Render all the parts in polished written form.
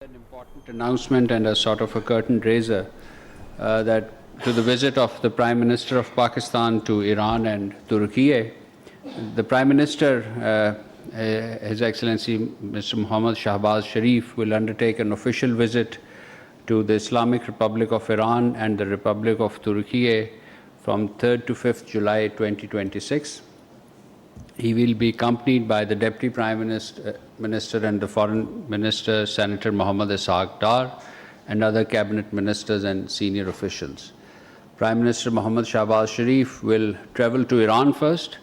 An important announcement and a sort of a curtain raiser that to the visit of the Prime Minister of Pakistan to Iran and Turkey. The Prime Minister, His Excellency Mr. Mohammad Shehbaz Sharif, will undertake an official visit to the Islamic Republic of Iran and the Republic of Turkey from 3rd to 5th July 2026. He will be accompanied by the Deputy Prime Minister and the Foreign Minister, Senator Mohammad Ishaq Dar, and other cabinet ministers and senior officials. Prime Minister Mohammad Shehbaz Sharif will travel to Iran first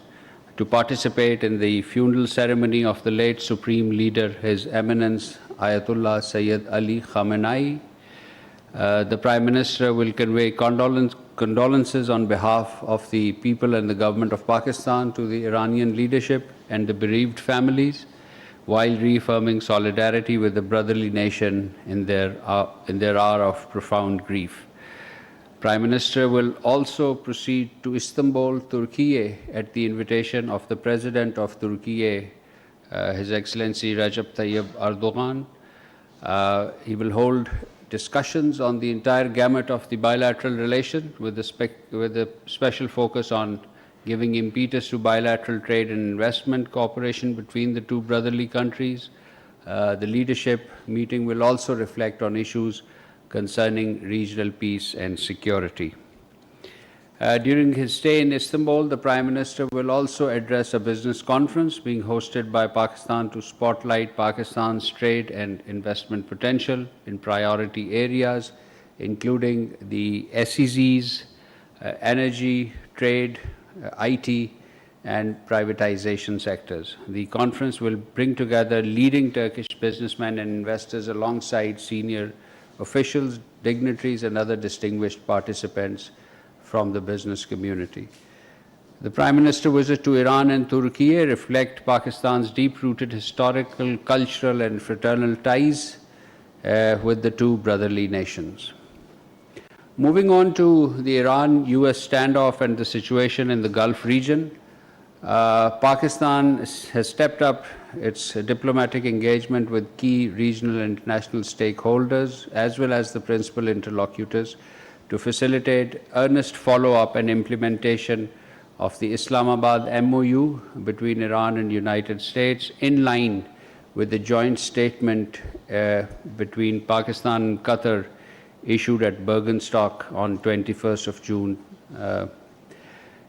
to participate in the funeral ceremony of the late Supreme Leader, His Eminence Ayatollah Ali Khamenei. The Prime Minister will convey condolences on behalf of the people and the government of Pakistan to the Iranian leadership and the bereaved families, while reaffirming solidarity with the brotherly nation in their hour of profound grief. Prime Minister will also proceed to Istanbul, Turkey, at the invitation of the President of Turkey, His Excellency Recep Tayyip Erdogan. He will hold discussions on the entire gamut of the bilateral relation with a special focus on giving impetus to bilateral trade and investment cooperation between the two brotherly countries. The leadership meeting will also reflect on issues concerning regional peace and security. During his stay in Istanbul, the Prime Minister will also address a business conference being hosted by Pakistan to spotlight Pakistan's trade and investment potential in priority areas, including the SEZs, energy, trade, IT, and privatization sectors. The conference will bring together leading Turkish businessmen and investors alongside senior officials, dignitaries, and other distinguished participants from the business community. The Prime Minister's visit to Iran and Turkey reflect Pakistan's deep-rooted historical, cultural, and fraternal ties with the two brotherly nations. Moving on to the Iran-US standoff and the situation in the Gulf region, Pakistan has stepped up its diplomatic engagement with key regional and international stakeholders, as well as the principal interlocutors, to facilitate earnest follow-up and implementation of the Islamabad MOU between Iran and the United States, in line with the joint statement between Pakistan and Qatar issued at Bergenstock on 21st of June.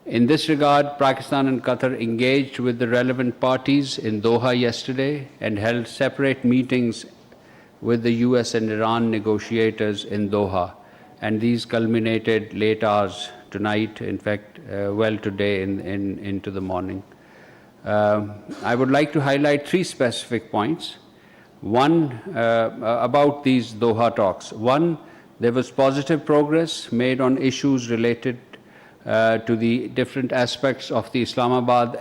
In this regard, Pakistan and Qatar engaged with the relevant parties in Doha yesterday and held separate meetings with the US and Iran negotiators in Doha. And these culminated late hours tonight, in fact, well today into the morning. I would like to highlight three specific points. One, about these Doha talks. One, there was positive progress made on issues related to the different aspects of the Islamabad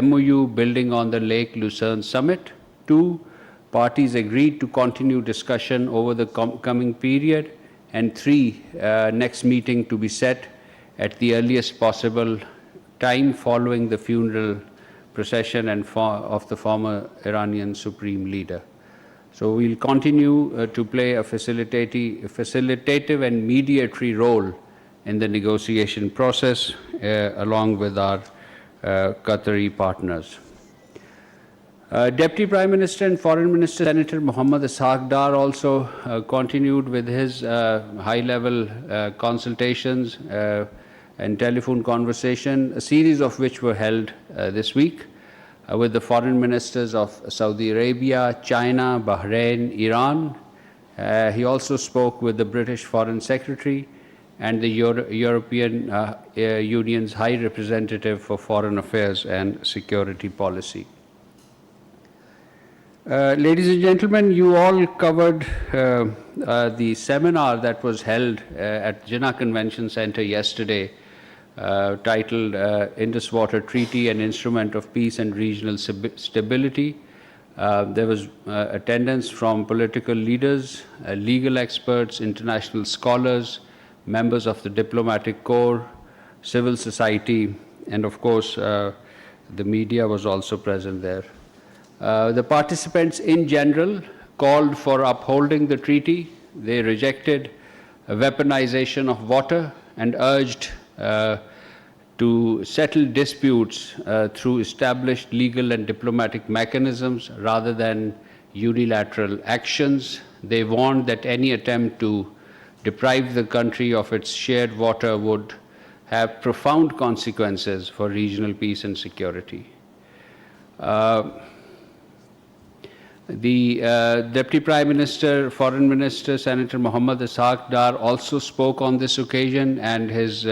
MOU building on the Lake Lucerne summit. Two, parties agreed to continue discussion over the coming period. And three, next meeting to be set at the earliest possible time following the funeral procession of the former Iranian Supreme Leader. So we'll continue to play a facilitative and mediatory role in the negotiation process along with our Qatari partners. Deputy Prime Minister and Foreign Minister Senator Mohammad Ishaq Dar also continued with his high-level consultations and telephone conversation, a series of which were held this week with the foreign ministers of Saudi Arabia, China, Bahrain, Iran. He also spoke with the British Foreign Secretary and the European Union's High Representative for Foreign Affairs and Security Policy. Ladies and gentlemen, you all covered the seminar that was held at Jinnah Convention Center yesterday, titled Indus Water Treaty, an Instrument of Peace and Regional Stability. There was attendance from political leaders, legal experts, international scholars, members of the diplomatic corps, civil society, and of course, the media was also present there. The participants in general called for upholding the treaty. They rejected a weaponization of water and urged to settle disputes through established legal and diplomatic mechanisms rather than unilateral actions. They warned that any attempt to deprive the country of its shared water would have profound consequences for regional peace and security. The Deputy Prime Minister, Foreign Minister, Senator Mohammad Ishaq Dar also spoke on this occasion, and his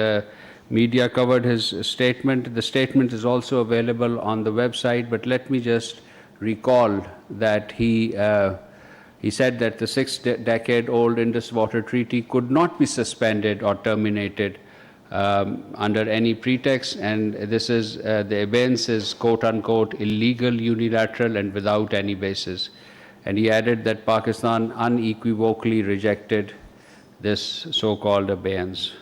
media covered his statement. The statement is also available on the website, but let me just recall that he said that the 6-decade-old Indus Water Treaty could not be suspended or terminated under any pretext, and this is the abeyance is quote-unquote illegal, unilateral, and without any basis. And he added that Pakistan unequivocally rejected this so-called abeyance.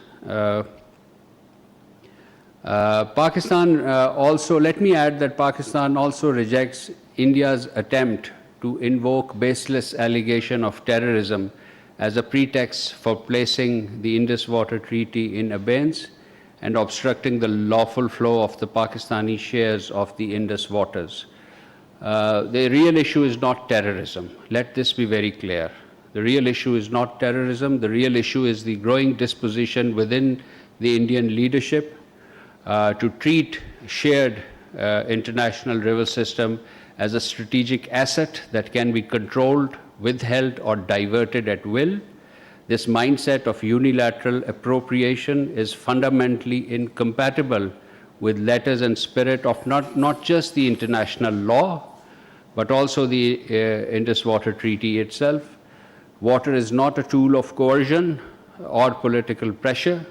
Pakistan also, let me add that Pakistan also rejects India's attempt to invoke baseless allegation of terrorism as a pretext for placing the Indus Water Treaty in abeyance and obstructing the lawful flow of the Pakistani shares of the Indus waters. The real issue is not terrorism. Let this be very clear. The real issue is not terrorism. The real issue is the growing disposition within the Indian leadership to treat shared international river system as a strategic asset that can be controlled, withheld, or diverted at will. This mindset of unilateral appropriation is fundamentally incompatible with letters and spirit of not just the international law, but also the Indus Water Treaty itself. Water is not a tool of coercion or political pressure.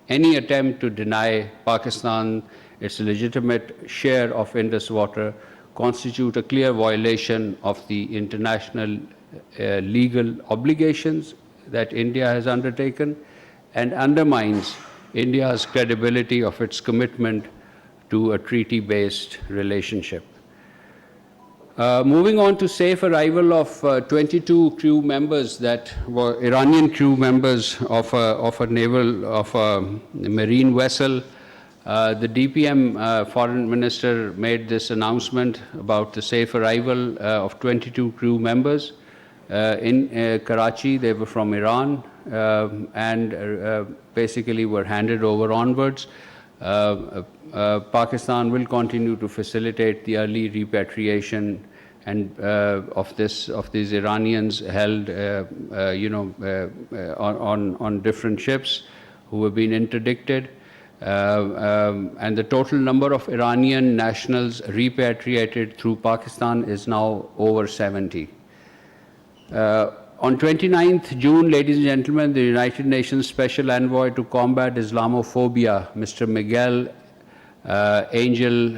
Any attempt to deny Pakistan its legitimate share of Indus water constitute a clear violation of the international legal obligations that India has undertaken and undermines India's credibility of its commitment to a treaty-based relationship. Moving on to safe arrival of 22 crew members that were Iranian crew members of a marine vessel. The DPM foreign minister made this announcement about the safe arrival of 22 crew members in Karachi. They were from Iran and basically were handed over onwards. Pakistan will continue to facilitate the early repatriation and of these Iranians held, on different ships who have been interdicted. And the total number of Iranian nationals repatriated through Pakistan is now over 70. On 29th June, ladies and gentlemen, the United Nations Special Envoy to Combat Islamophobia, Mr. Miguel Angel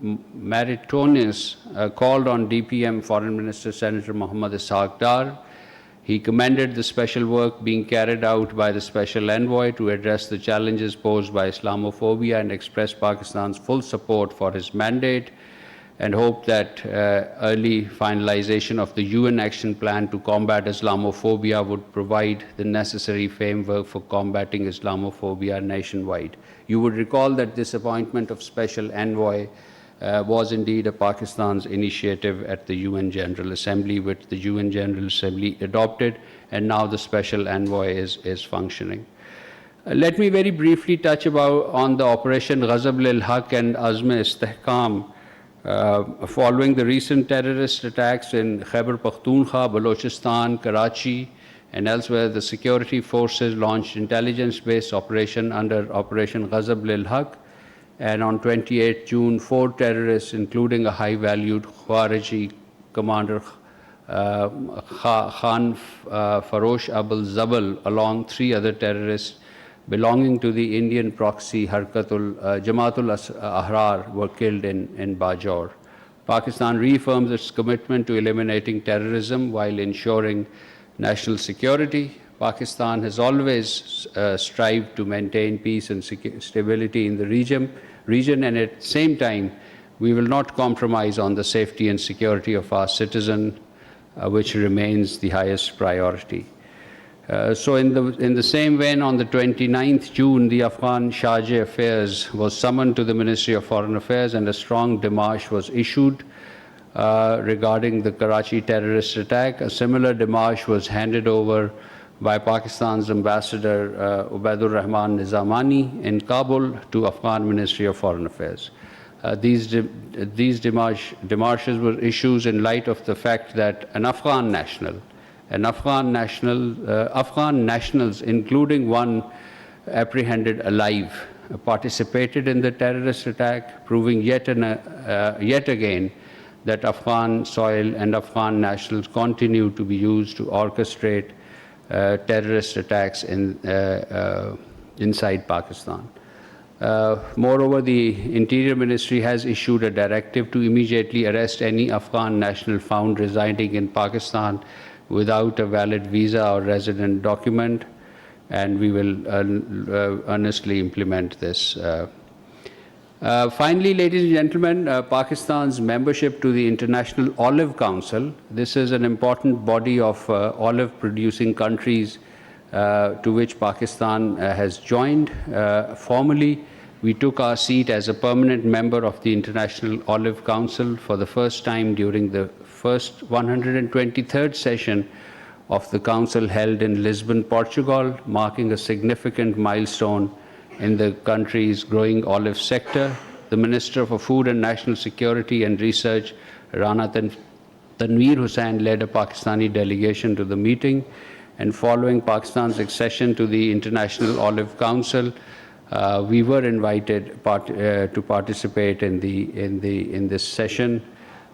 Maritonis, called on DPM Foreign Minister Senator Mohammad Ishaq Dar. He commended the special work being carried out by the Special Envoy to address the challenges posed by Islamophobia and expressed Pakistan's full support for his mandate and hoped that early finalization of the UN Action Plan to combat Islamophobia would provide the necessary framework for combating Islamophobia nationwide. You would recall that this appointment of Special Envoy was indeed a Pakistan's initiative at the UN General Assembly, which the UN General Assembly adopted, and now the Special Envoy is functioning. Let me very briefly touch on the Operation Ghazab lil Haq and Azm-e-Istehkam following the recent terrorist attacks in Khyber Pakhtunkhwa, Balochistan, Karachi, and elsewhere. The security forces launched intelligence-based operation under Operation Ghazab lil Haq. And on 28 June, 4 terrorists, including a high-valued Khawariji commander Khan Farosh Abul Zabal, along 3 other terrorists belonging to the Indian proxy Jamaatul Ahrar, were killed in Bajaur. Pakistan reaffirms its commitment to eliminating terrorism while ensuring national security. Pakistan has always strived to maintain peace and stability in the region, and at the same time, we will not compromise on the safety and security of our citizens which remains the highest priority. So in the same vein, on the 29th June, the Afghan Charge Affairs was summoned to the Ministry of Foreign Affairs, and a strong démarche was issued regarding the Karachi terrorist attack. A similar démarche was handed over by Pakistan's Ambassador Ubaidur Rahman Nizamani in Kabul to Afghan Ministry of Foreign Affairs. These démarches were issued in light of the fact that Afghan nationals, including one apprehended alive, participated in the terrorist attack, proving yet again that Afghan soil and Afghan nationals continue to be used to orchestrate terrorist attacks inside Pakistan. Moreover, the Interior Ministry has issued a directive to immediately arrest any Afghan national found residing in Pakistan without a valid visa or resident document, and we will earnestly implement this. Finally, ladies and gentlemen, Pakistan's membership to the International Olive Council, this is an important body of olive-producing countries to which Pakistan has joined. Formally, we took our seat as a permanent member of the International Olive Council for the first time during the first 123rd session of the Council held in Lisbon, Portugal, marking a significant milestone in the country's growing olive sector. The Minister for Food and National Security and Research, Rana Tanveer Hussain, led a Pakistani delegation to the meeting, and following Pakistan's accession to the International Olive Council, we were invited to participate in this session.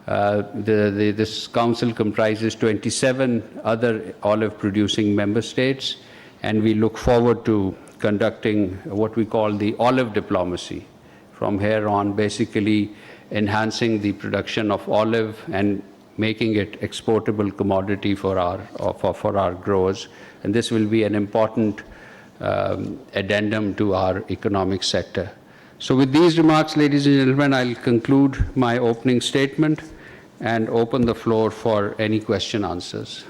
This council comprises 27 other olive-producing member states, and we look forward to conducting what we call the olive diplomacy from here on, basically enhancing the production of olive and making it exportable commodity for our growers. And this will be an important addendum to our economic sector. So with these remarks, ladies and gentlemen, I'll conclude my opening statement and open the floor for any question answers.